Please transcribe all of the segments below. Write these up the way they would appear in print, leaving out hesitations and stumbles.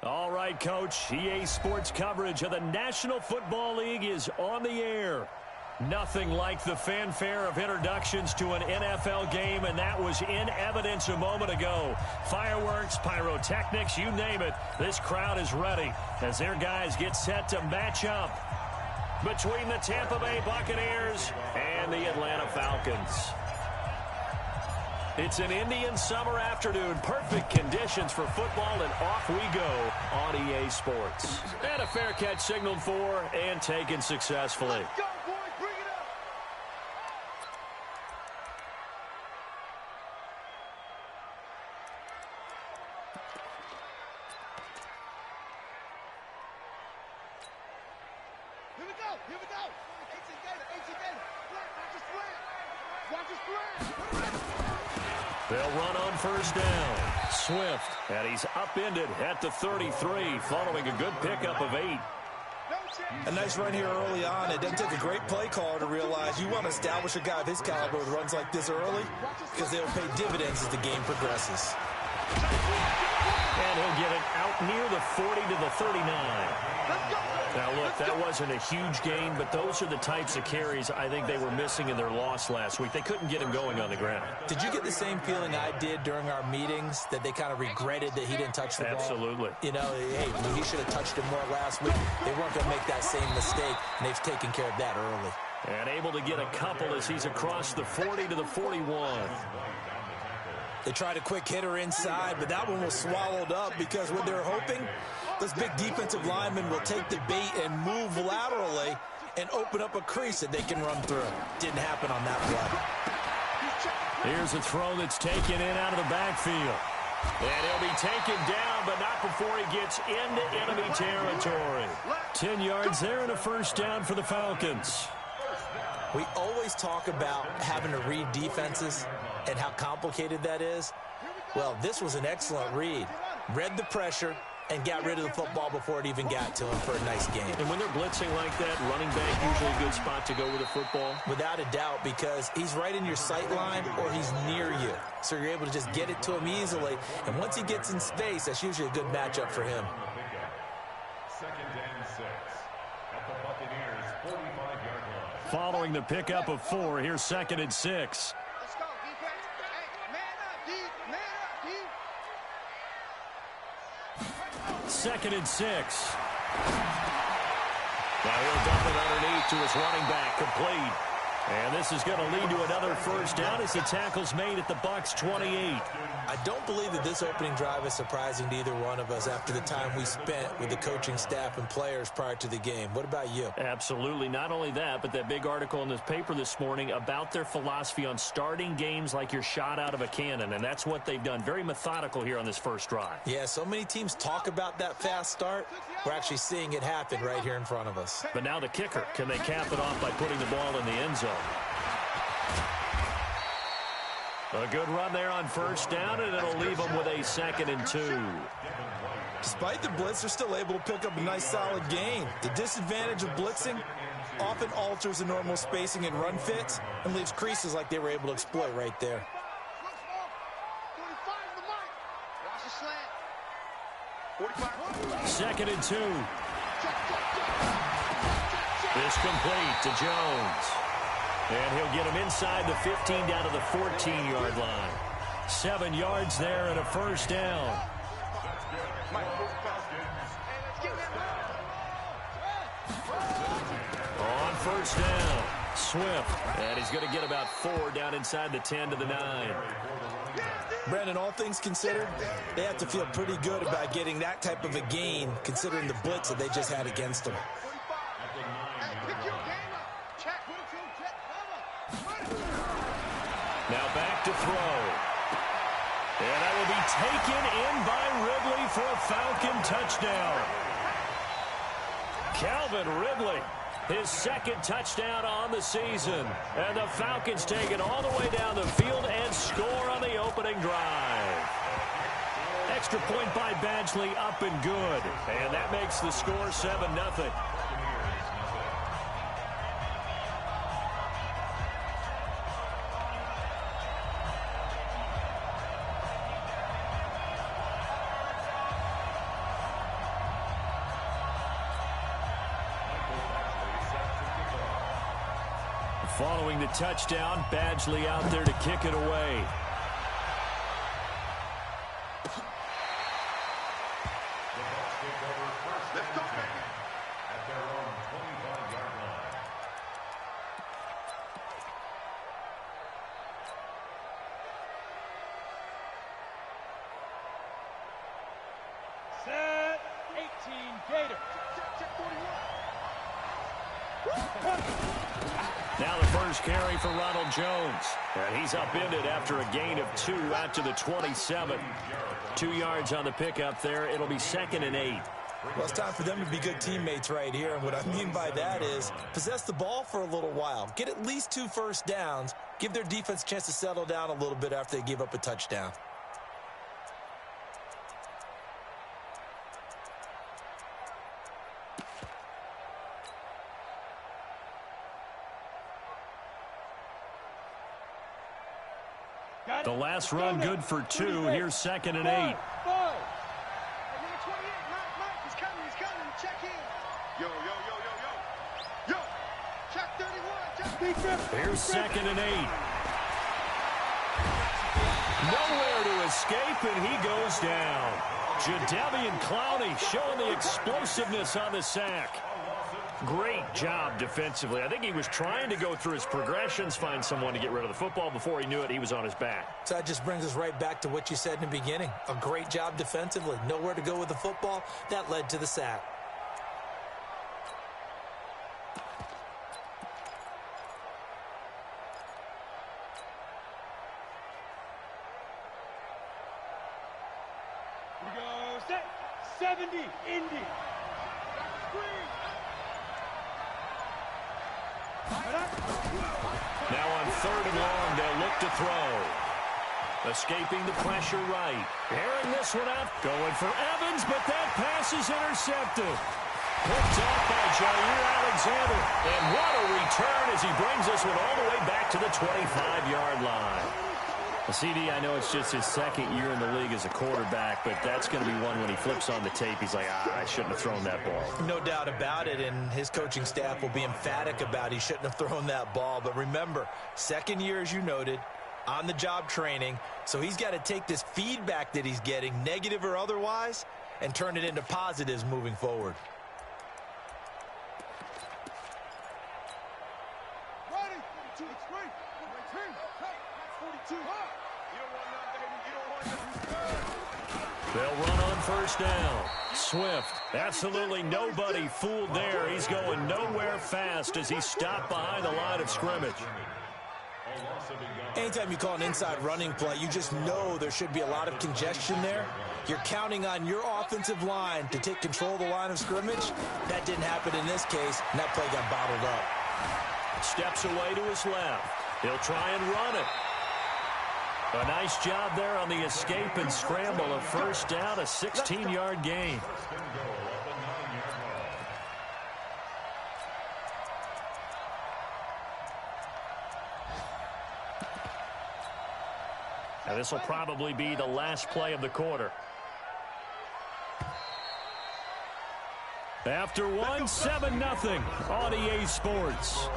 All right, Coach. EA Sports coverage of the National Football League is on the air. Nothing like the fanfare of introductions to an NFL game, and that was in evidence a moment ago. Fireworks, pyrotechnics, you name it. This crowd is ready as their guys get set to match up between the Tampa Bay Buccaneers and the Atlanta Falcons. It's an Indian summer afternoon. Perfect conditions for football, and off we go on EA Sports. And a fair catch signaled for and taken successfully. Let's go, boys. Bring it up. Here we go. Here we go. 18 Gator. 18 Gator. Watch his slant. Watch his slant. They'll run on first down. Swift, and he's upended at the 33, following a good pickup of 8. A nice run here early on. It doesn't take a great play caller to realize you want to establish a guy of his caliber with runs like this early because they'll pay dividends as the game progresses. And he'll get it out near the 40 to the 39. Now, look, that wasn't a huge gain, but those are the types of carries I think they were missing in their loss last week. They couldn't get him going on the ground. Did you get the same feeling I did during our meetings, that they kind of regretted that he didn't touch the ball? Absolutely. You know, hey, he should have touched it more last week. They weren't going to make that same mistake, and they've taken care of that early. And able to get a couple as he's across the 40 to the 41. They tried a quick hitter inside, but that one was swallowed up because what they're hoping, those big defensive linemen will take the bait and move laterally and open up a crease that they can run through. Didn't happen on that play. Here's a throw that's taken in out of the backfield. And he'll be taken down, but not before he gets into enemy territory. 10 yards there and a first down for the Falcons. We always talk about having to read defenses and how complicated that is. Well, this was an excellent read. Read the pressure and got rid of the football before it even got to him for a nice game. And when they're blitzing like that, running back usually a good spot to go with the football? Without a doubt, because he's right in your sight line or he's near you. So you're able to just get it to him easily. And once he gets in space, that's usually a good matchup for him. Following the pickup of 4, here's 2nd and 6. Let's go, defense. Hey, man up, D. Man up, D. 2nd and 6. Now he'll dump it underneath to his running back, complete. And this is going to lead to another first down as the tackle's made at the Bucs 28. I don't believe that this opening drive is surprising to either one of us after the time we spent with the coaching staff and players prior to the game. What about you? Absolutely. Not only that, but that big article in this paper this morning about their philosophy on starting games like you're shot out of a cannon, and that's what they've done. Very methodical here on this first drive. Yeah, so many teams talk about that fast start. We're actually seeing it happen right here in front of us. But now the kicker. Can they cap it off by putting the ball in the end zone? A good run there on first down, and it'll leave them with a 2nd and 2. Despite the blitz, they're still able to pick up a nice solid gain. The disadvantage of blitzing often alters the normal spacing and run fits and leaves creases like they were able to exploit right there. 2nd and 2. This complete to Jones. And he'll get him inside the 15 down to the 14-yard line. 7 yards there and a first down. On first down, Swift. And he's going to get about 4 down inside the 10 to the 9. Brandon, all things considered, they have to feel pretty good about getting that type of a gain considering the blitz that they just had against them. Now back to throw. And that will be taken in by Ridley for a Falcon touchdown. Calvin Ridley, his 2nd touchdown on the season. And the Falcons take it all the way down the field and score on the opening drive. Extra point by Badgley, up and good. And that makes the score 7-0. Following the touchdown, Badgley out there to kick it away. Let's go, baby. At their own 25-yard line. Set 18 Gator. Check 41. Now the first carry for Ronald Jones. And he's upended after a gain of 2 out to the 27. 2 yards on the pickup there. It'll be 2nd and 8. Well, it's time for them to be good teammates right here. And what I mean by that is possess the ball for a little while. Get at least 2 first downs. Give their defense a chance to settle down a little bit after they give up a touchdown. The last run good for 2. Here's 2nd and 8. Hey, number 28, Mike, he's coming, check in. Yo. Check 31, check. Here's 2nd and 8. Nowhere to escape, and he goes down. Jadeveon Clowney showing the explosiveness on the sack. Great job defensively. I think he was trying to go through his progressions, find someone to get rid of the football. Before he knew it, he was on his back. So that just brings us right back to what you said in the beginning. A great job defensively. Nowhere to go with the football. That led to the sack. We go set 70 Indy. Now on 3rd and long, they'll look to throw. Escaping the pressure right. Airing this one out. Going for Evans, but that pass is intercepted. Picked off by Jair Alexander. And what a return as he brings this one all the way back to the 25-yard line. Well, CD, I know it's just his 2nd year in the league as a quarterback, but that's going to be one when he flips on the tape. He's like, I shouldn't have thrown that ball. No doubt about it, and his coaching staff will be emphatic about he shouldn't have thrown that ball. But remember, 2nd year, as you noted, on-the-job training, so he's got to take this feedback that he's getting, negative or otherwise, and turn it into positives moving forward. Ready? 2, 3, 19, 42. They'll run on 1st down. Swift, absolutely nobody fooled there. He's going nowhere fast as he stopped behind the line of scrimmage. Anytime you call an inside running play, you just know there should be a lot of congestion there. You're counting on your offensive line to take control of the line of scrimmage. That didn't happen in this case, and that play got bottled up. Steps away to his left. He'll try and run it. A nice job there on the escape and scramble. A 1st down, a 16-yard gain. Now this will probably be the last play of the quarter. After one, 7-0 on EA Sports.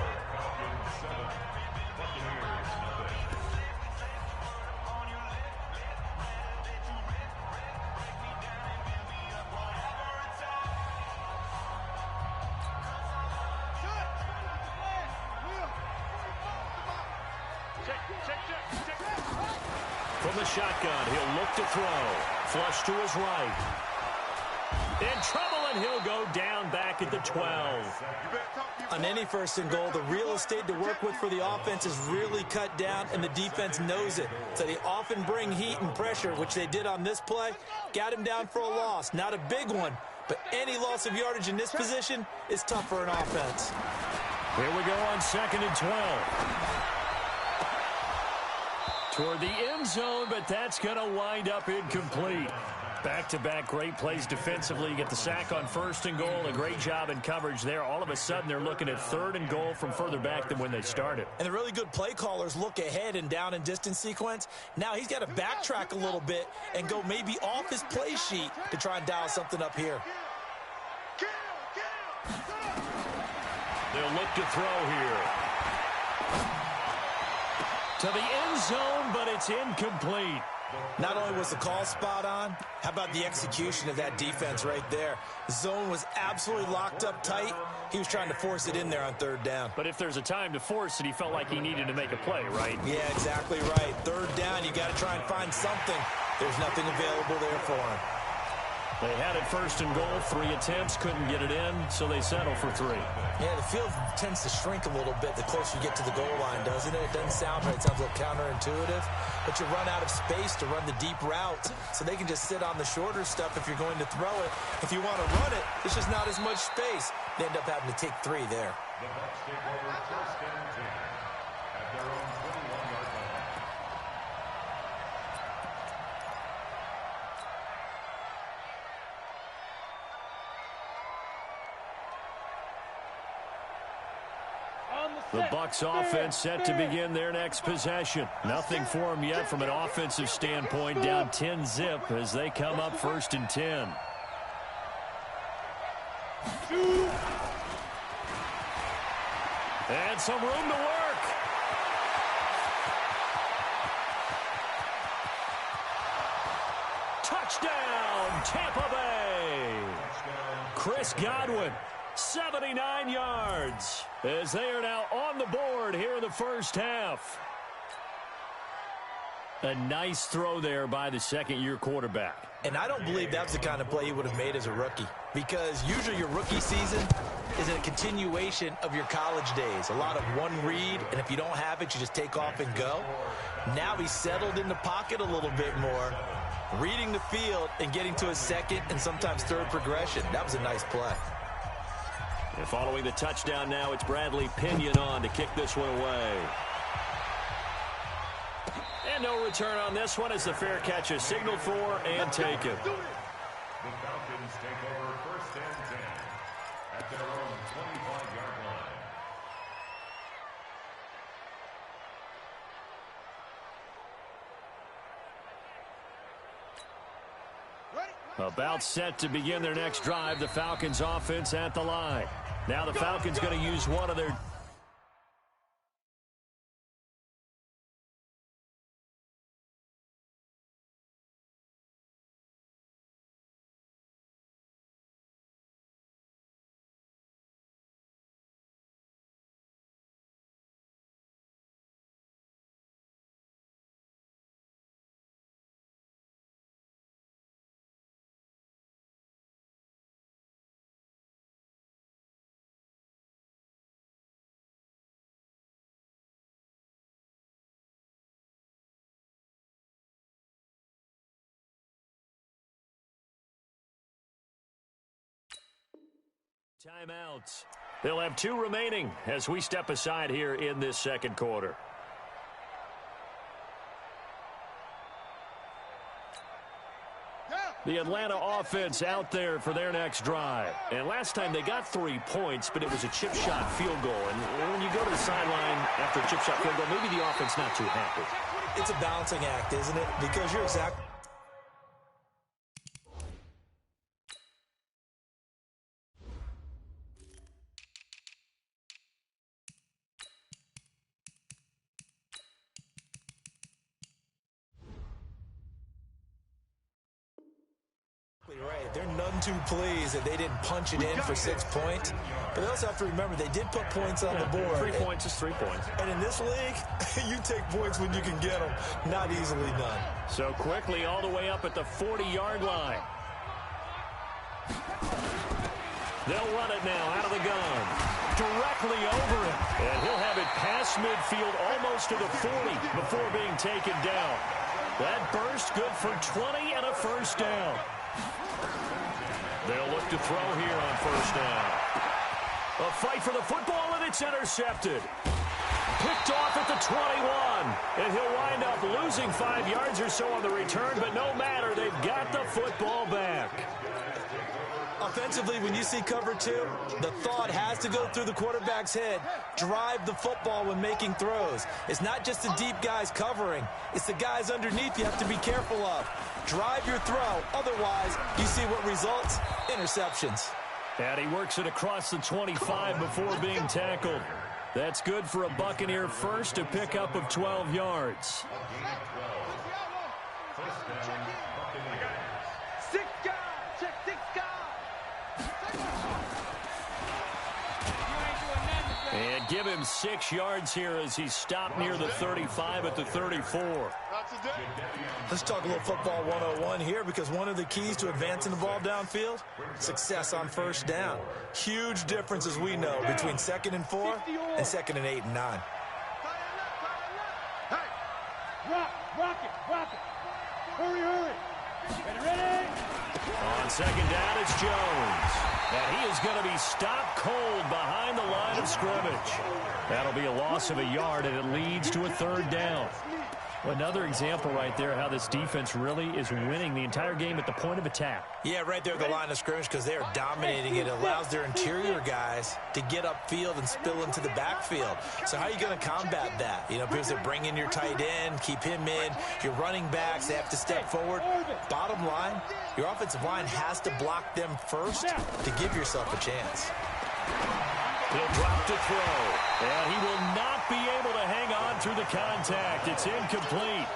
From the shotgun, he'll look to throw. Flush to his right. In trouble, and he'll go down back at the 12. On any 1st and goal, the real estate to work with for the offense is really cut down, and the defense knows it. So they often bring heat and pressure, which they did on this play. Got him down for a loss. Not a big one, but any loss of yardage in this position is tough for an offense. Here we go on 2nd and 12. Toward the end zone, but that's going to wind up incomplete. Back-to-back great plays defensively. You get the sack on 1st and goal. A great job in coverage there. All of a sudden, they're looking at 3rd and goal from further back than when they started. And the really good play callers look ahead and down and distance sequence. Now he's got to backtrack a little bit and go maybe off his play sheet to try and dial something up here. They'll look to throw here. To the end zone, but it's incomplete. Not only was the call spot on, how about the execution of that defense right there? The zone was absolutely locked up tight. He was trying to force it in there on third down. But if there's a time to force it, he felt like he needed to make a play, right? Yeah, exactly right. Third down, you got to try and find something. There's nothing available there for him. They had it first and goal, 3 attempts, couldn't get it in, so they settle for 3. Yeah, the field tends to shrink a little bit the closer you get to the goal line, doesn't it? It doesn't sound right. It sounds a little counterintuitive. But you run out of space to run the deep route, so they can just sit on the shorter stuff if you're going to throw it. If you want to run it, there's just not as much space. They end up having to take 3 there. The Bucs take over first and 10 at their own 21-yard line. The Bucs offense set to begin their next possession. Nothing for them yet from an offensive standpoint, down 10-zip as they come up first and 10. And some room to work. Touchdown, Tampa Bay. Chris Godwin, 79 yards, as they are now on the board here in the first half. A nice throw there by the second-year quarterback. And I don't believe that's the kind of play he would have made as a rookie, because usually your rookie season is a continuation of your college days. A lot of one read, and if you don't have it, you just take off and go. Now he's settled in the pocket a little bit more, reading the field and getting to his second and sometimes third progression. That was a nice play. And following the touchdown now, it's Bradley Pinion on to kick this one away. And no return on this one as the fair catch is signaled for and taken. The Falcons take over first and 10 at their own 25-yard line. About set to begin their next drive, the Falcons offense at the line. Now the Falcons going to use one of their... Timeouts. They'll have 2 remaining as we step aside here in this second quarter. The Atlanta offense out there for their next drive. And last time they got 3 points, but it was a chip shot field goal. And when you go to the sideline after a chip shot field goal, maybe the offense not too happy. It's a balancing act, isn't it? Because you're exactly... right. They're none too pleased that they didn't punch it in for 6 points. But they also have to remember they did put points on the board. 3 points is 3 points. And in this league, you take points when you can get them. Not easily done. So quickly all the way up at the 40-yard line. They'll run it now out of the gun. Directly over it. And he'll have it past midfield almost to the 40 before being taken down. That burst good for 20 and a first down. They'll look to throw here on first down. A fight for the football, and it's intercepted. Picked off at the 21. And he'll wind up losing 5 yards or so on the return, but no matter, they've got the football back. Offensively, when you see cover 2, the thought has to go through the quarterback's head. Drive the football when making throws. It's not just the deep guys covering. It's the guys underneath you have to be careful of. Drive your throw. Otherwise, you see what results? Interceptions. And he works it across the 25 before being tackled. That's good for a Buccaneer first, a pickup of 12 yards. Six guys. Check six guys. And give him 6 yards here as he stopped near the 35 at the 34. Let's talk a little football 101 here, because one of the keys to advancing the ball downfield, success on first down. Huge difference, as we know, between 2nd and 4 and 2nd and 8 and 9. Rock it. Hurry. Ready? On 2nd down, it's Jones. And he is going to be stopped cold behind the line of scrimmage. That'll be a loss of a yard, and it leads to a 3rd down. Another example right there how this defense really is winning the entire game at the point of attack. Yeah, right there at the line of scrimmage, because they are dominating it. It allows their interior guys to get upfield and spill into the backfield. So how are you going to combat that? You know, because they bring in your tight end, keep him in. Your running backs, they have to step forward. Bottom line, your offensive line has to block them first to give yourself a chance. He'll drop to throw, and he will not be able to hang on through the contact. It's incomplete.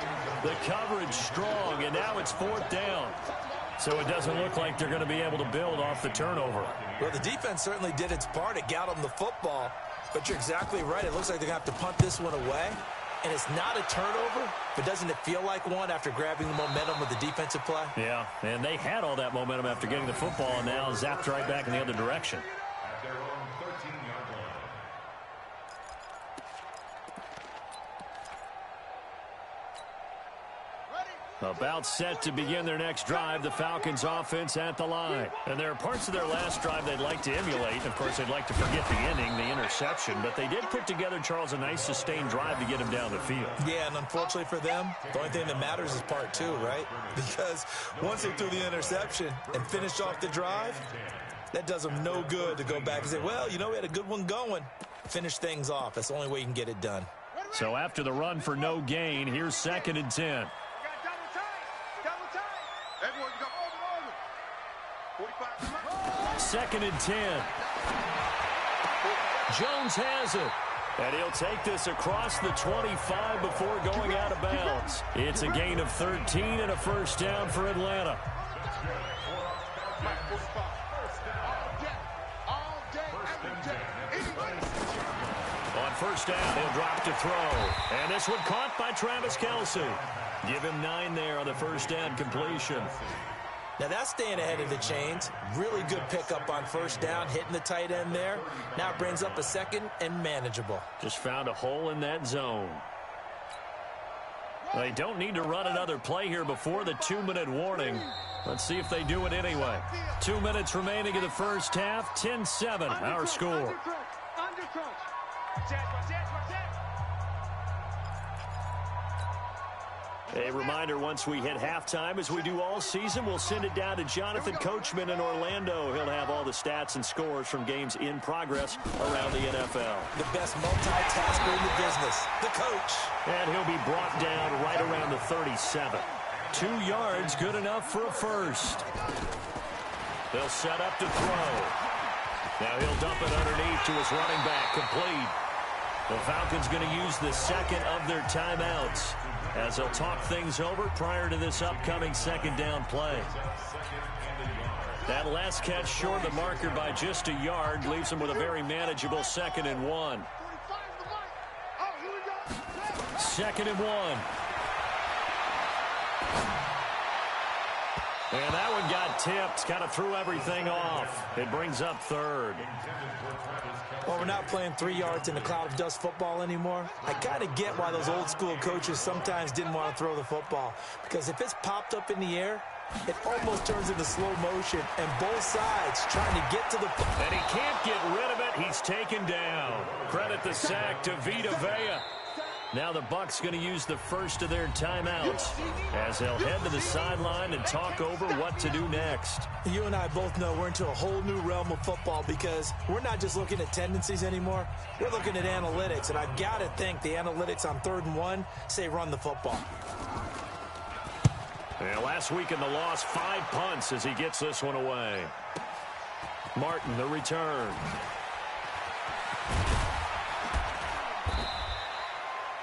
The coverage strong, and now it's 4th down. So it doesn't look like they're going to be able to build off the turnover. Well, the defense certainly did its part. It got them the football, but you're exactly right. It looks like they're going to have to punt this one away, and it's not a turnover, but doesn't it feel like one after grabbing the momentum with the defensive play? Yeah, and they had all that momentum after getting the football, and now zapped right back in the other direction. At their own 13-yard line. About set to begin their next drive, the Falcons offense at the line. And there are parts of their last drive they'd like to emulate. Of course, they'd like to forget the ending, the interception. But they did put together, Charles, a nice sustained drive to get him down the field. Yeah, and unfortunately for them, the only thing that matters is part 2, right? Because once they threw the interception and finished off the drive, that does them no good to go back and say, well, you know, we had a good one going. Finish things off. That's the only way you can get it done. So after the run for no gain, here's 2nd and 10. Everyone, you go over. 2nd and 10. Jones has it. And he'll take this across the 25 before going out of bounds. It's a gain of 13 and a 1st down for Atlanta. On 1st down, he'll drop to throw. And this one caught by Travis Kelce. Give him 9 there on the 1st down completion. Now that's staying ahead of the chains. Really good pickup on 1st down, hitting the tight end there. Now it brings up a 2nd and manageable. Just found a hole in that zone. They don't need to run another play here before the 2-minute warning. Let's see if they do it anyway. 2 minutes remaining in the first half. 10-7, our score. A reminder, once we hit halftime, as we do all season, we'll send it down to Jonathan Coachman in Orlando. He'll have all the stats and scores from games in progress around the NFL. The best multitasker in the business, the coach. And he'll be brought down right around the 37. 2 yards, good enough for a first. They'll set up to throw. Now he'll dump it underneath to his running back, complete. The Falcons going to use the 2nd of their timeouts as they'll talk things over prior to this upcoming 2nd down play. That last catch short of the marker by just a yard leaves them with a very manageable 2nd and 1. 2nd and 1. And that one got tipped, kind of threw everything off. It brings up 3rd. Well, we're not playing 3 yards in a cloud of dust football anymore. I kind of get why those old school coaches sometimes didn't want to throw the football. Because if it's popped up in the air, it almost turns into slow motion. And both sides trying to get to the... And he can't get rid of it. He's taken down. Credit the sack to Vita Vea. Now the Bucs going to use the first of their timeouts as they'll head to the sideline and talk over what to do next. You and I both know we're into a whole new realm of football because we're not just looking at tendencies anymore. We're looking at analytics, and I've got to think the analytics on 3rd and 1 say run the football. Yeah, last week in the loss, 5 punts as he gets this one away. Martin, the return.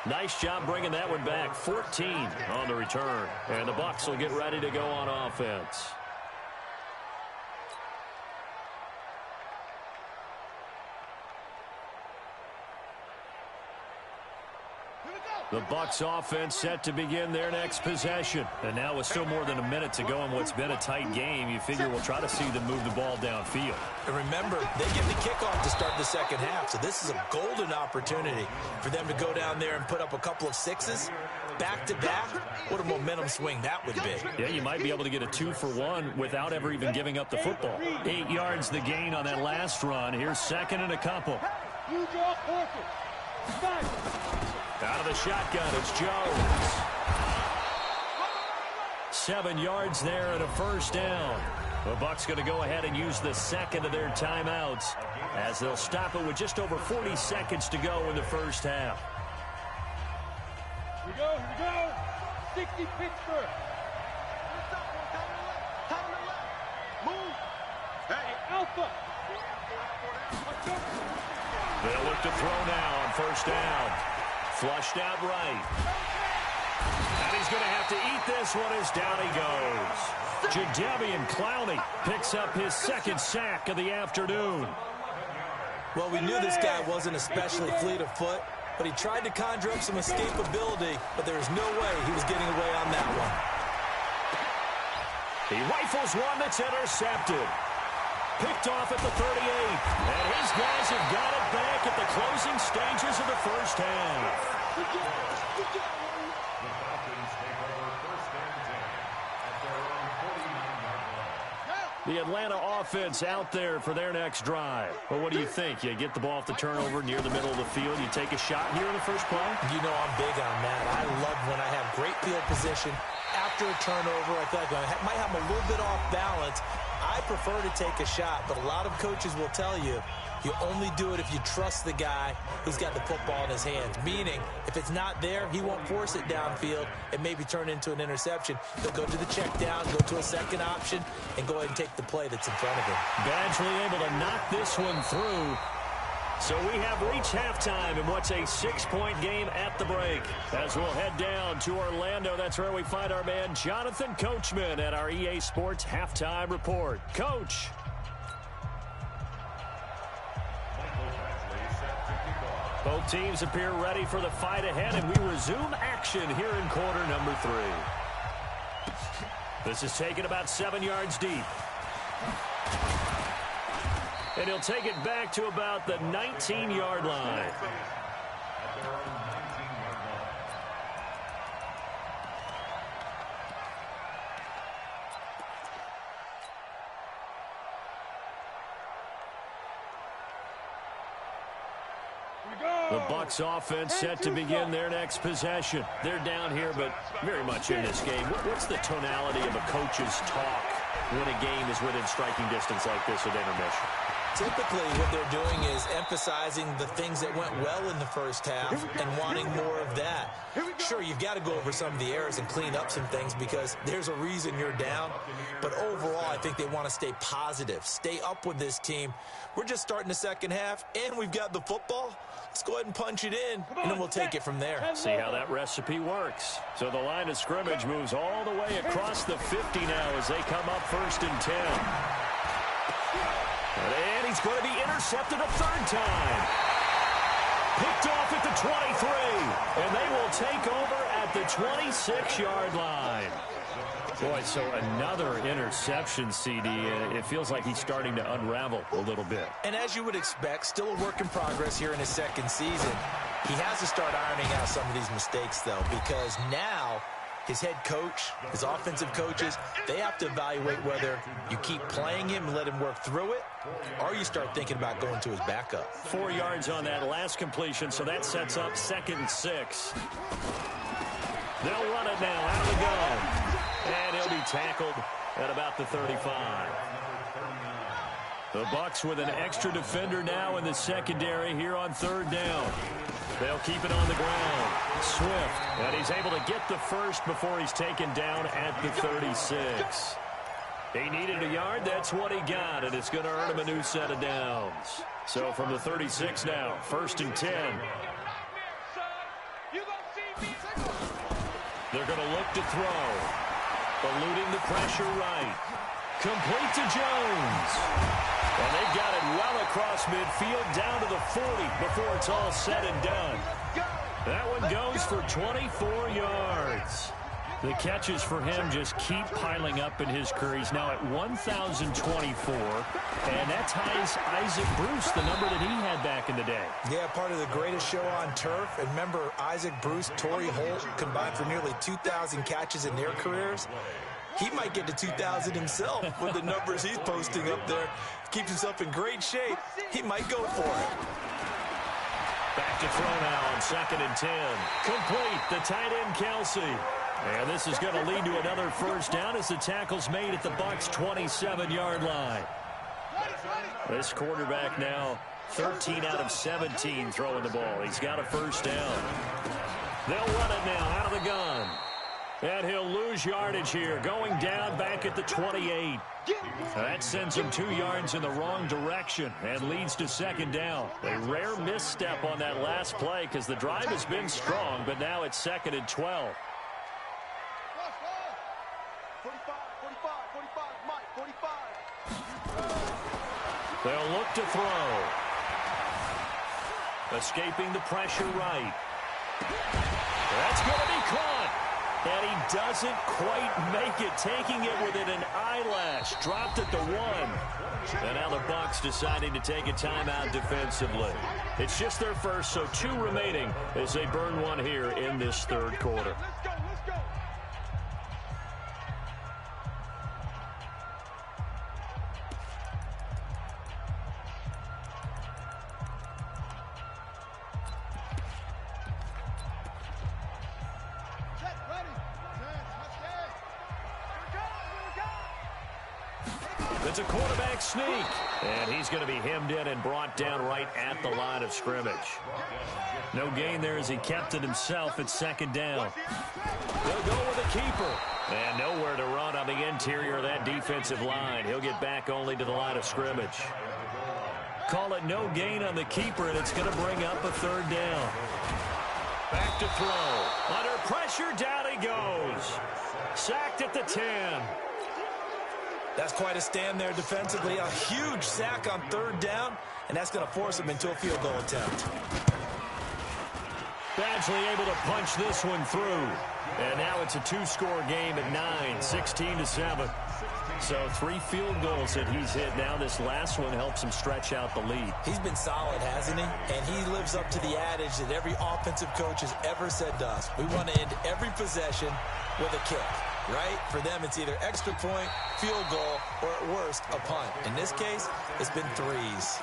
Nice job bringing that one back. 14 on the return. And the Bucs will get ready to go on offense. The Bucs offense set to begin their next possession. And now with still more than a minute to go in what's been a tight game, you figure we'll try to see them move the ball downfield. And remember, they get the kickoff to start the second half, so this is a golden opportunity for them to go down there and put up a couple of sixes back-to-back. What a momentum swing that would be. Yeah, you might be able to get a 2-for-1 without ever even giving up the football. 8 yards the gain on that last run. Here's second and a couple. You draw forfeit. Out of the shotgun, it's Jones. 7 yards there and a first down. The Bucs going to go ahead and use the second of their timeouts as they'll stop it with just over 40 seconds to go in the first half. Here we go. 60 Pittsburgh. Move. Hey, Alpha. They'll look to throw now on first down. Flushed out right. And he's going to have to eat this one as down he goes. Jadeveon Clowney picks up his second sack of the afternoon. Well, we knew this guy wasn't especially fleet of foot, but he tried to conjure up some escapability, but there was no way he was getting away on that one. He rifles one that's intercepted. Picked off at the 38. And his guys have got it back at the closing stages of the first half. The Falcons take over first and 10 at their own 49-yard line. The Atlanta offense out there for their next drive. Well, what do you think? You get the ball off the turnover near the middle of the field. You take a shot here in the first play? You know I'm big on that. I love when I have great field position. After a turnover, I feel like I might have a little bit off balance. I prefer to take a shot, but a lot of coaches will tell you, you only do it if you trust the guy who's got the football in his hands. Meaning, if it's not there, he won't force it downfield and maybe turn into an interception. He'll go to the check down, go to a second option, and go ahead and take the play that's in front of him. Badgley able to knock this one through. So we have reached halftime in what's a 6-point game at the break. As we'll head down to Orlando, that's where we find our man Jonathan Coachman at our EA Sports Halftime Report. Coach. Both teams appear ready for the fight ahead, and we resume action here in quarter number 3. This is taken about 7 yards deep. And he'll take it back to about the 19-yard line. The Bucs offense set to begin their next possession. They're down here, but very much in this game. What's the tonality of a coach's talk when a game is within striking distance like this at intermission? Typically, what they're doing is emphasizing the things that went well in the first half and wanting more of that. Sure, you've got to go over some of the errors and clean up some things because there's a reason you're down. But overall, I think they want to stay positive, stay up with this team. We're just starting the second half, and we've got the football. Let's go ahead and punch it in, and then we'll take it from there. See how that recipe works. So the line of scrimmage moves all the way across the 50 now as they come up first and 10. And he's going to be intercepted a third time. Picked off at the 23. And they will take over at the 26-yard line. Boy, so another interception, CD. It feels like he's starting to unravel a little bit. And as you would expect, still a work in progress here in his second season. He has to start ironing out some of these mistakes, though, because now his head coach, his offensive coaches, they have to evaluate whether you keep playing him and let him work through it, or you start thinking about going to his backup. 4 yards on that last completion, so that sets up 2nd and 6. They'll run it now out of the gun. And he'll be tackled at about the 35. The Bucs with an extra defender now in the secondary here on third down. They'll keep it on the ground. Swift, and he's able to get the first before he's taken down at the 36. He needed a yard. That's what he got, and it's going to earn him a new set of downs. So from the 36 now, 1st and 10. You gonna They're going to look to throw. Eluding the pressure right. Complete to Jones. And they've got it well across midfield down to the 40 before it's all said and done. That one goes for 24 yards. The catches for him just keep piling up in his career. He's now at 1,024, and that ties Isaac Bruce, the number that he had back in the day. Yeah, part of the greatest show on turf. And remember, Isaac Bruce, Torrey Holt combined for nearly 2,000 catches in their careers. He might get to 2,000 himself with the numbers he's posting up there. Keeps himself in great shape. He might go for it. Back to throw now on 2nd and 10. Complete, the tight end Kelsey. And this is going to lead to another first down as the tackle's made at the Bucs' 27-yard line. This quarterback now 13 out of 17 throwing the ball. He's got a first down. They'll run it now out of the gun. And he'll lose yardage here, going down back at the 28. That sends him 2 yards in the wrong direction and leads to 2nd down. A rare misstep on that last play because the drive has been strong, but now it's 2nd and 12. 45, Mike, 45. They'll look to throw. Escaping the pressure right. That's going to be caught. And he doesn't quite make it, taking it within an eyelash. Dropped at the 1. And now the Bucs deciding to take a timeout defensively. It's just their first, so 2 remaining as they burn one here in this 3rd quarter. Let's go, let's go. It's a quarterback sneak, and he's going to be hemmed in and brought down right at the line of scrimmage. No gain there as he kept it himself at 2nd down. They'll go with a keeper, and nowhere to run on the interior of that defensive line. He'll get back only to the line of scrimmage. Call it no gain on the keeper, and it's going to bring up a 3rd down. Back to throw. Under pressure, down he goes. Sacked at the 10. That's quite a stand there defensively. A huge sack on 3rd down, and that's going to force him into a field goal attempt. Badgley able to punch this one through. And now it's a 2-score game at 9, 16-7. So 3 field goals that he's hit. Now this last one helps him stretch out the lead. He's been solid, hasn't he? And he lives up to the adage that every offensive coach has ever said to us. We want to end every possession with a kick. Right? For them, it's either extra point, field goal, or at worst, a punt. In this case, it's been 3s.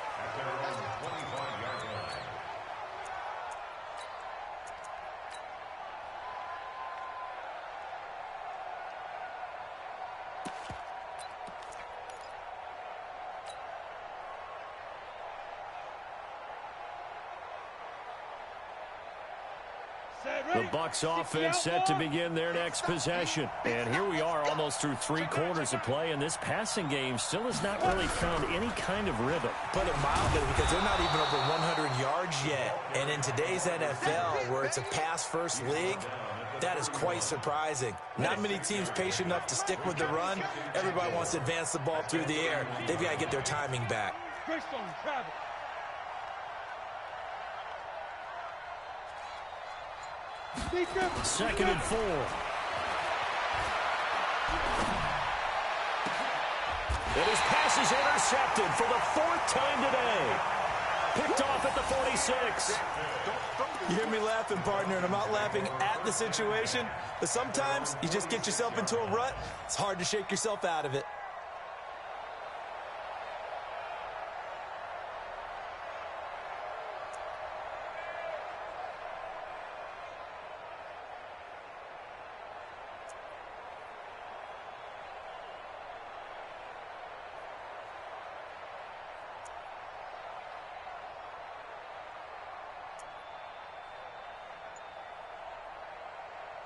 The Bucs offense set to begin their next possession. And here we are almost through 3 quarters of play, and this passing game still has not really found any kind of rhythm. Put it mildly, because they're not even over 100 yards yet. And in today's NFL, where it's a pass-first league, that is quite surprising. Not many teams patient enough to stick with the run. Everybody wants to advance the ball through the air. They've got to get their timing back. 2nd and 4. And his pass is intercepted for the 4th time today. Picked off at the 46. You hear me laughing, partner, and I'm not laughing at the situation, but sometimes you just get yourself into a rut. It's hard to shake yourself out of it.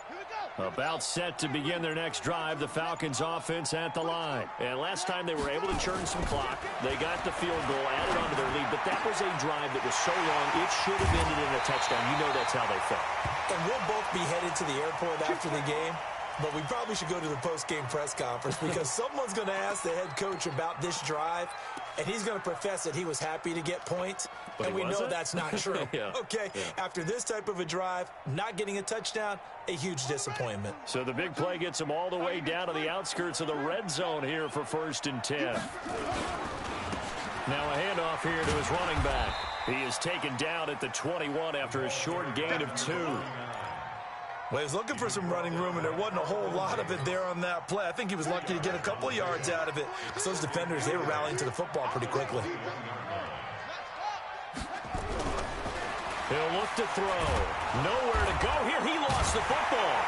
Here we About set to begin their next drive, the Falcons offense at the line. And last time they were able to churn some clock. They got the field goal, added on to their lead, but that was a drive that was so long, it should have ended in a touchdown. You know that's how they felt. And we'll both be headed to the airport after the game, but we probably should go to the post-game press conference because someone's going to ask the head coach about this drive, and he's going to profess that he was happy to get points, but and we know that's not true. Okay, after this type of a drive, not getting a touchdown, a huge disappointment. So the big play gets him all the way down to the outskirts of the red zone here for 1st and 10. Now a handoff here to his running back. He is taken down at the 21 after a short gain of 2. Well, he was looking for some running room, and there wasn't a whole lot of it there on that play. I think he was lucky to get a couple of yards out of it. So those defenders, they were rallying to the football pretty quickly. He'll look to throw. Nowhere to go here. He lost the football.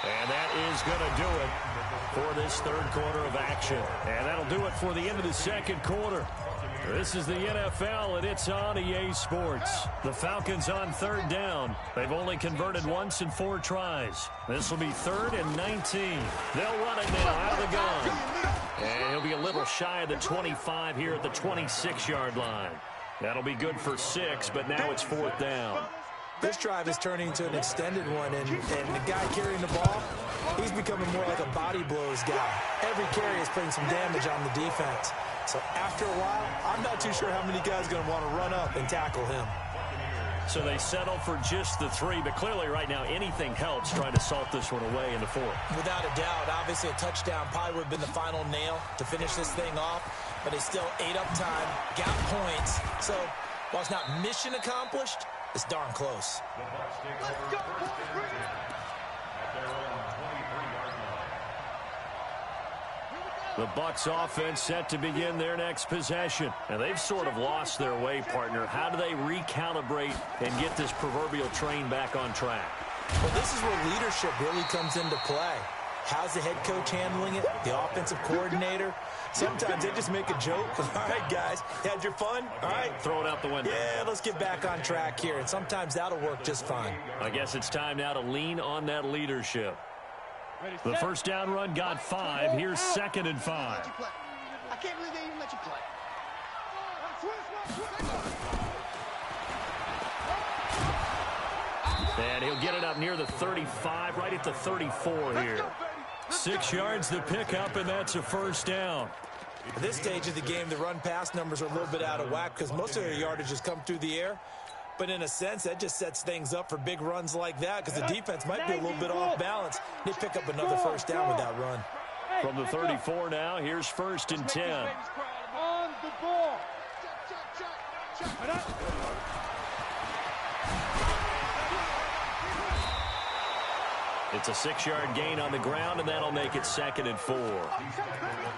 And that is going to do it for this 3rd quarter of action. And that'll do it for the end of the 2nd quarter. This is the NFL, and it's on EA Sports. The Falcons on 3rd down. They've only converted once in 4 tries. This will be 3rd and 19. They'll run it now out of the gun. And he'll be a little shy of the 25 here at the 26-yard line. That'll be good for 6, but now it's 4th down. This drive is turning into an extended one, and the guy carrying the ball, he's becoming more like a body blows guy. Every carry is putting some damage on the defense. So after a while, I'm not too sure how many guys are going to want to run up and tackle him. So they settle for just the 3, but clearly right now anything helps trying to salt this one away in the 4th. Without a doubt, obviously a touchdown probably would have been the final nail to finish this thing off, but they still ate up time, got points. So while it's not mission accomplished, it's darn close. Let's go, boys, bring it. At their own 23-yard line. The Bucs offense set to begin their next possession. And they've sort of lost their way, partner. How do they recalibrate and get this proverbial train back on track? Well, this is where leadership really comes into play. How's the head coach handling it? The offensive coordinator? Sometimes they just make a joke. All right, guys, had your fun? All right. Throw it out the window. Yeah, let's get back on track here. And sometimes that'll work just fine. I guess it's time now to lean on that leadership. The 1st down run got 5. Here's 2nd and 5. I can't believe they even let you play. And he'll get it up near the 35, right at the 34 here. 6 yards to pick up, and that's a 1st down. At this stage of the game, the run-pass numbers are a little bit out of whack because most of their yardage has come through the air. But in a sense, that just sets things up for big runs like that because the defense might be a little bit off balance. They pick up another 1st down with that run. From the 34 now, here's 1st and 10. On the ball. It's a 6-yard gain on the ground, and that'll make it 2nd and 4.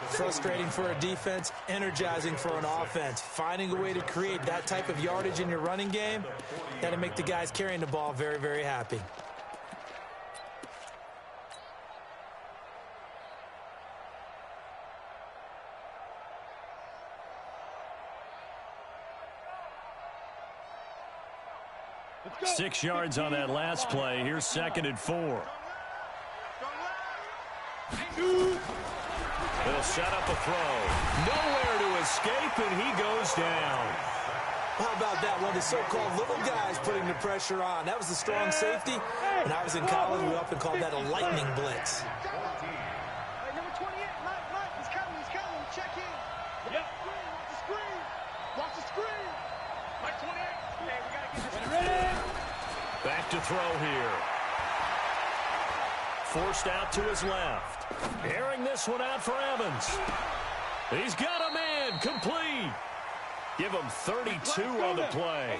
Frustrating for a defense, energizing for an offense. Finding a way to create that type of yardage in your running game, that'll make the guys carrying the ball very, very happy. Six yards on that last play. Here's 2nd and 4. They'll set up a throw. Nowhere to escape, and he goes down. How about that? One of the so-called little guys putting the pressure on. That was the strong safety. When I was in college, we often called that a lightning blitz. Number 28, Mike, he's coming, check in. Yep. Watch the screen. Watch the screen. Mike 28. Hey, we got to get this ready. Back to throw here. Forced out to his left. Airing this one out for Evans. He's got a man, complete. Give him 32 on the play.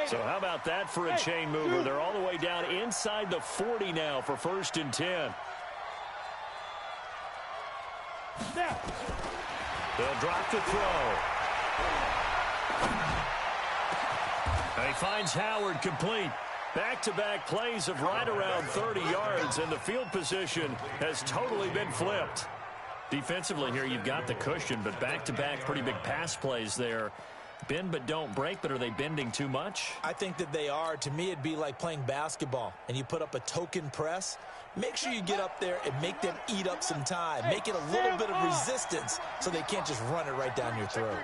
So how about that for a chain mover? They're all the way down inside the 40 now for 1st and 10. They'll drop the throw. And he finds Howard complete. Back-to-back plays of right around 30 yards, and the field position has totally been flipped. Defensively here, you've got the cushion, but back-to-back pretty big pass plays there. Bend but don't break, but are they bending too much? I think that they are. To me, it'd be like playing basketball, and you put up a token press. Make sure you get up there and make them eat up some time. Make it a little bit of resistance so they can't just run it right down your throat.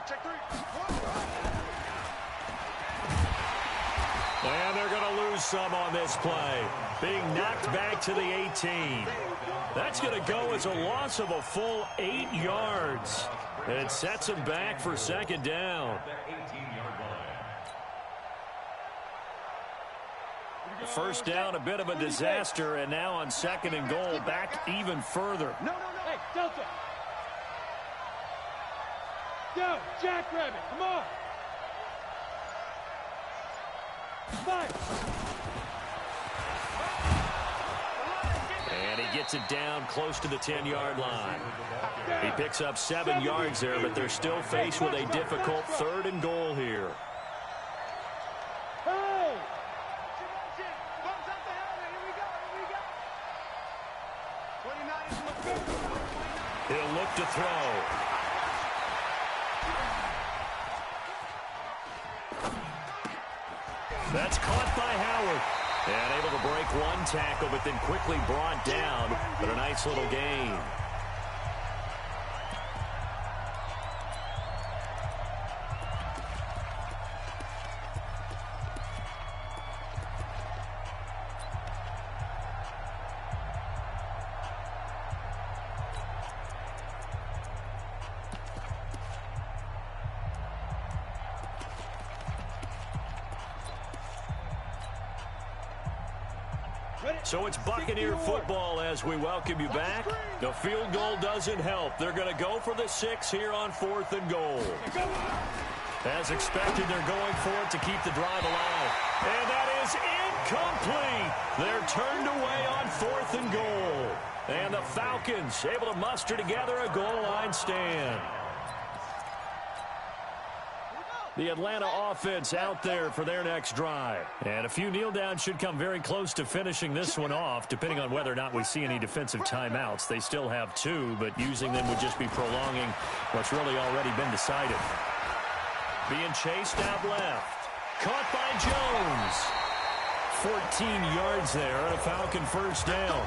And they're going to lose some on this play. Being knocked back to the 18. That's going to go as a loss of a full 8 yards. And it sets them back for second down. First down, a bit of a disaster, and now on second and goal, back even further. No. Hey, Delta. Yo, Jackrabbit, come on. And he gets it down close to the 10-yard line. He picks up 7 yards there, but they're still faced with a difficult third and goal here. Hey! He'll look to throw. That's caught by Howard. And able to break one tackle, but then quickly brought down. But a nice little gain. So it's Buccaneer football as we welcome you back. The field goal doesn't help. They're going to go for the 6 here on 4th and goal. As expected, they're going for it to keep the drive alive. And that is incomplete. They're turned away on 4th and goal. And the Falcons able to muster together a goal line stand. The Atlanta offense out there for their next drive. And a few kneel downs should come very close to finishing this one off, depending on whether or not we see any defensive timeouts. They still have 2, but using them would just be prolonging what's really already been decided. Being chased out left. Caught by Jones. 14 yards there and a Falcon first down.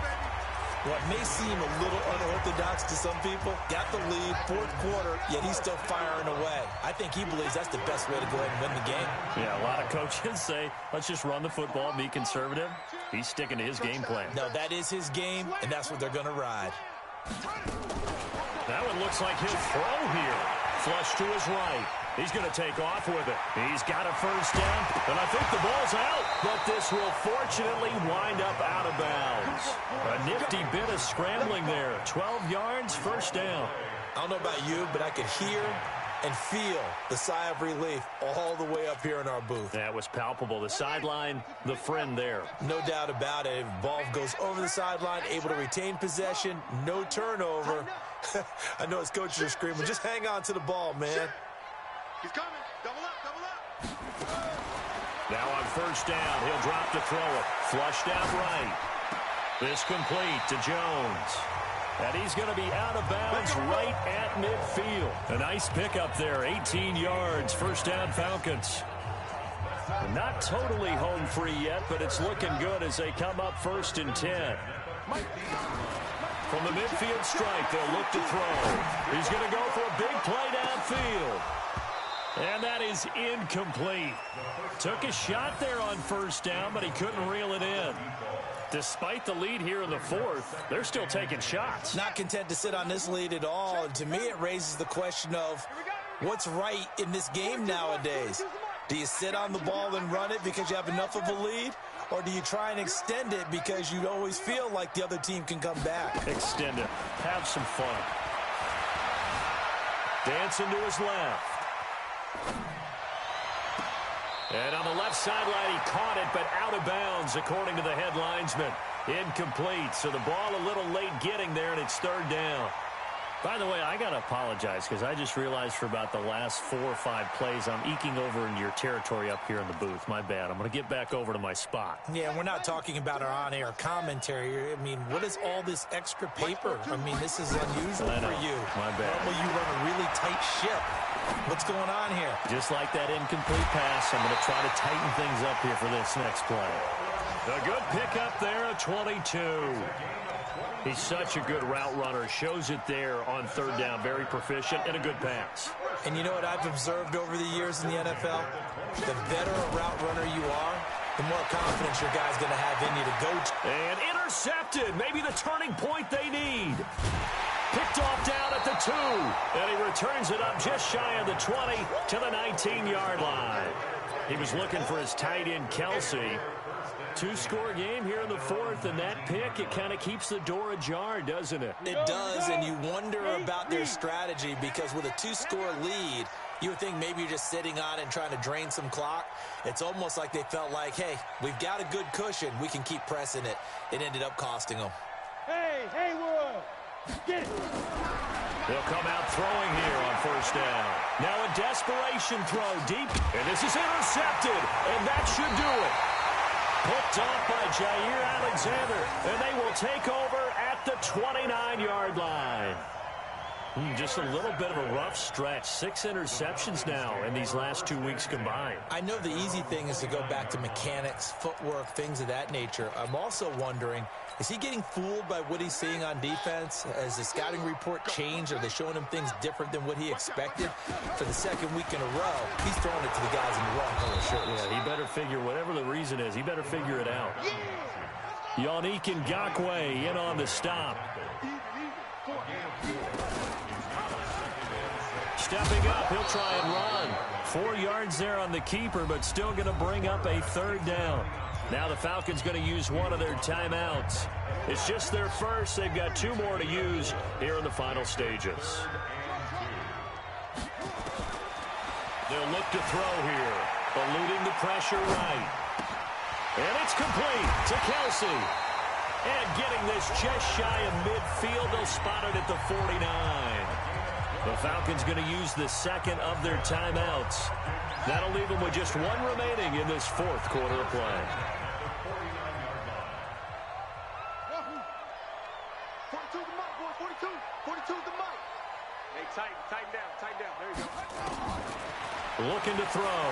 What may seem a little unorthodox to some people, got the lead, 4th quarter, yet he's still firing away. I think he believes that's the best way to go ahead and win the game. Yeah, a lot of coaches say, let's just run the football, be conservative. He's sticking to his game plan. No, that is his game, and that's what they're going to ride. That one looks like he'll throw here. Flush to his right. He's going to take off with it. He's got a first down, and I think the ball's out. But this will fortunately wind up out of bounds. A nifty bit of scrambling there. 12 yards, first down. I don't know about you, but I could hear and feel the sigh of relief all the way up here in our booth. That was palpable. The sideline, the friend there. No doubt about it. Ball goes over the sideline, able to retain possession, no turnover. I know his coaches are screaming, just hang on to the ball, man. He's coming. Double up. Now on first down, he'll drop to throw it. Flushed out right. This complete to Jones. And he's going to be out of bounds right at midfield. A nice pickup there, 18 yards, first down Falcons. Not totally home free yet, but it's looking good as they come up 1st and 10. From the midfield stripe, they'll look to throw. He's going to go for a big play downfield. And that is incomplete. Took a shot there on first down, but he couldn't reel it in. Despite the lead here in the 4th, they're still taking shots. Not content to sit on this lead at all. And to me, it raises the question of what's right in this game nowadays. Do you sit on the ball and run it because you have enough of a lead? Or do you try and extend it because you always feel like the other team can come back? Extend it. Have some fun. Dancing to his left. And on the left sideline, he caught it, but out of bounds, according to the head linesman. Incomplete, so the ball a little late getting there, and it's 3rd down. By the way, I got to apologize because I just realized for about the last 4 or 5 plays, I'm eking over into your territory up here in the booth. My bad. I'm going to get back over to my spot. Yeah, we're not talking about our on-air commentary. I mean, what is all this extra paper? I mean, this is unusual for you. My bad. Normally you run a really tight ship. What's going on here? Just like that incomplete pass, I'm going to try to tighten things up here for this next play. A good pickup there, a 22. He's such a good route runner. Shows it there on third down. Very proficient and a good pass. And you know what I've observed over the years in the NFL? The better a route runner you are, the more confidence your guy's going to have in you to go to. And intercepted. Maybe the turning point they need. Picked off down at the 2. And he returns it up just shy of the 20 to the 19-yard line. He was looking for his tight end, Kelsey. 2-score game here in the 4th, and that pick, it kind of keeps the door ajar, doesn't it? It does, and you wonder about their strategy because with a 2-score lead, you would think maybe you're just sitting on it and trying to drain some clock. It's almost like they felt like, hey, we've got a good cushion. We can keep pressing it. It ended up costing them. Hey, Haywood, get it. They'll come out throwing here on first down. Now a desperation throw deep, and this is intercepted, and that should do it. Picked off by Jair Alexander, and they will take over at the 29-yard line. Just a little bit of a rough stretch. 6 interceptions now in these last 2 weeks combined. I know the easy thing is to go back to mechanics, footwork, things of that nature. I'm also wondering, is he getting fooled by what he's seeing on defense? Has the scouting report changed? Are they showing him things different than what he expected? For the second week in a row, he's throwing it to the guys in the wrong color shirts. Yeah, he better figure, whatever the reason is, he better figure it out. Yannick Ngakoue in on the stop. Stepping up, he'll try and run. 4 yards there on the keeper, but still going to bring up a third down. Now the Falcons going to use one of their timeouts. It's just their first. They've got 2 more to use here in the final stages. They'll look to throw here, eluding the pressure right. And it's complete to Kelsey. And getting this just shy of midfield, they'll spot it at the 49. The Falcons going to use the second of their timeouts. That'll leave them with just 1 remaining in this 4th quarter of play. 42 the mic, boy. 42. 42 the mic. Hey, tighten down. There you go. Looking to throw.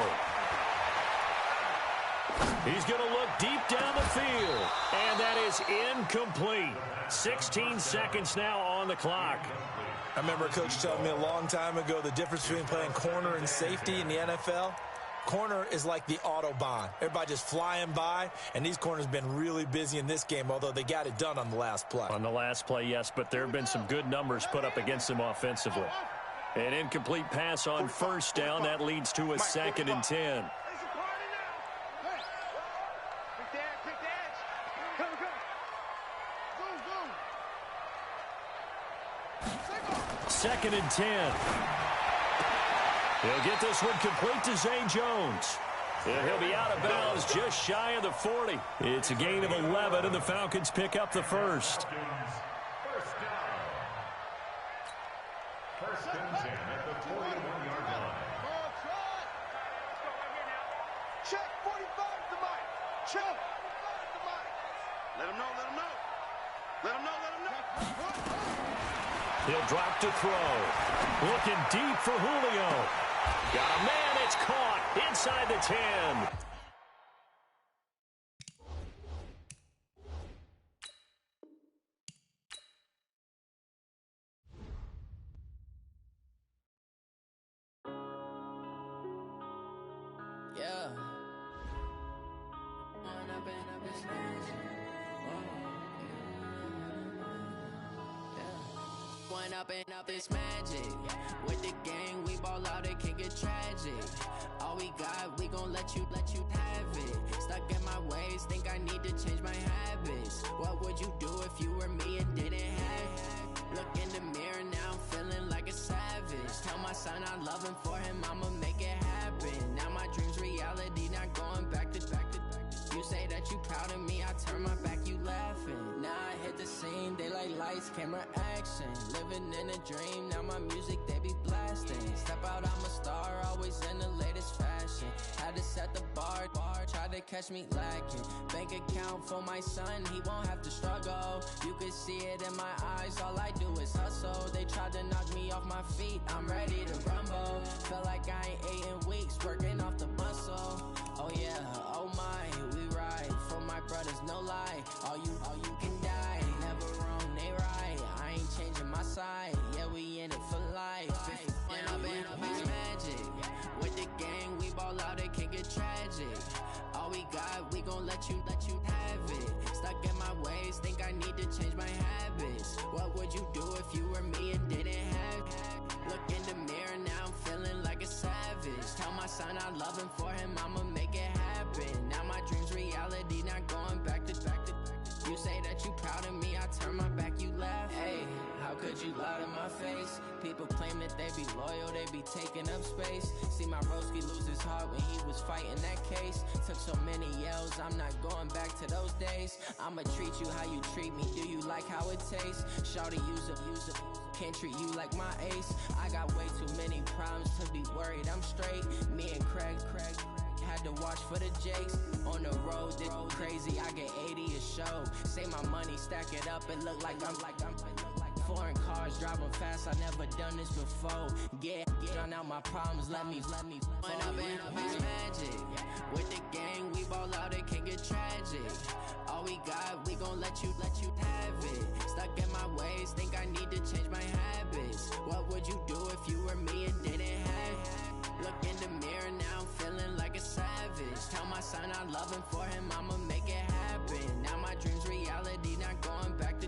He's going to look deep down the field. And that is incomplete. 16 seconds now on the clock. I remember a coach telling me a long time ago the difference between playing corner and safety in the NFL. Corner is like the Autobahn. Everybody just flying by, and these corners have been really busy in this game, although they got it done on the last play. On the last play, yes, but there have been some good numbers put up against them offensively. An incomplete pass on first down. That leads to a 2nd and 10. Second and 10. He'll get this one complete to Zay Jones. And he'll be out of bounds just shy of the 40. It's a gain of 11, and the Falcons pick up the first. First and 10 at the 41-yard line. Check 45 the mic. Check 45 the mic. Let him know. He'll drop to throw. Looking deep for Julio. Got a man. It's caught inside the 10. Yeah. One up and up, it's magic. With the gang, we ball out, it can get tragic. All we got, we gon' let you have it. Stuck in my ways, think I need to change my habits. What would you do if you were me and didn't have it? Look in the mirror, now I'm feeling like a savage. Tell my son I love him, for him I'ma make it happen. Now my dream's reality, not going back to. You say that you proud of me, I turn my back, you laughing. Now I hit the scene, they like lights, camera, action. action. Living in a dream, now my music they be blasting. Step out, I'm a star, always in the latest fashion. Had to set the bar, try to catch me lacking. Bank account for my son, he won't have to struggle. You can see it in my eyes, all I do is hustle. They tried to knock me off my feet, I'm ready to rumble. Feel like I ain't ate in weeks, working off the muscle. Oh yeah, oh my, we ride for my brothers, no lie. All you can die, never wrong, they right. I ain't changing my side, yeah, we in it for life. And I've been magic. With the gang, we ball out, it can get tragic. All we got, we gon' let you have it. Stuck in my ways, think I need to change my habits. What would you do if you were me and didn't have it? Look in the mirror, now I'm feeling like a savage. Tell my son I love him, for him I'ma make it happen. Now my dream's reality, not going back to. You say that you proud of me, I turn my back, you laugh. Hey, how could you lie to my face? People claim that they be loyal, they be taking up space. See my broski lose his heart when he was fighting that case. Took so many yells, I'm not going back to those days. I'ma treat you how you treat me, do you like how it tastes? Shawty, use up, can't treat you like my ace. I got way too many problems to be worried, I'm straight. Me and Craig had to watch for the Jakes. On the road, this crazy, I get 80 a show. Say my money, stack it up, it look like I'm foreign cars, driving fast, I never done this before. Get drown out my problems, let me When I've been magic. With the gang, we ball out, it can get tragic. All we got, we gon' let you have it. Stuck in my ways, think I need to change my habits. What would you do if you were me and didn't have it? Look in the mirror, now I'm feeling like a savage. Tell my son I love him, for him I'ma make it happen. Now my dream's reality, not going back to.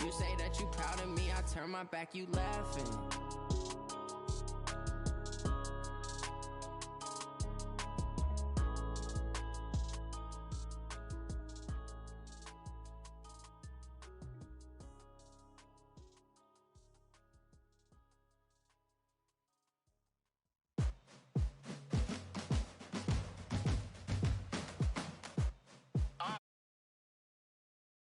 You say that you proud of me, I turn my back, you laughing.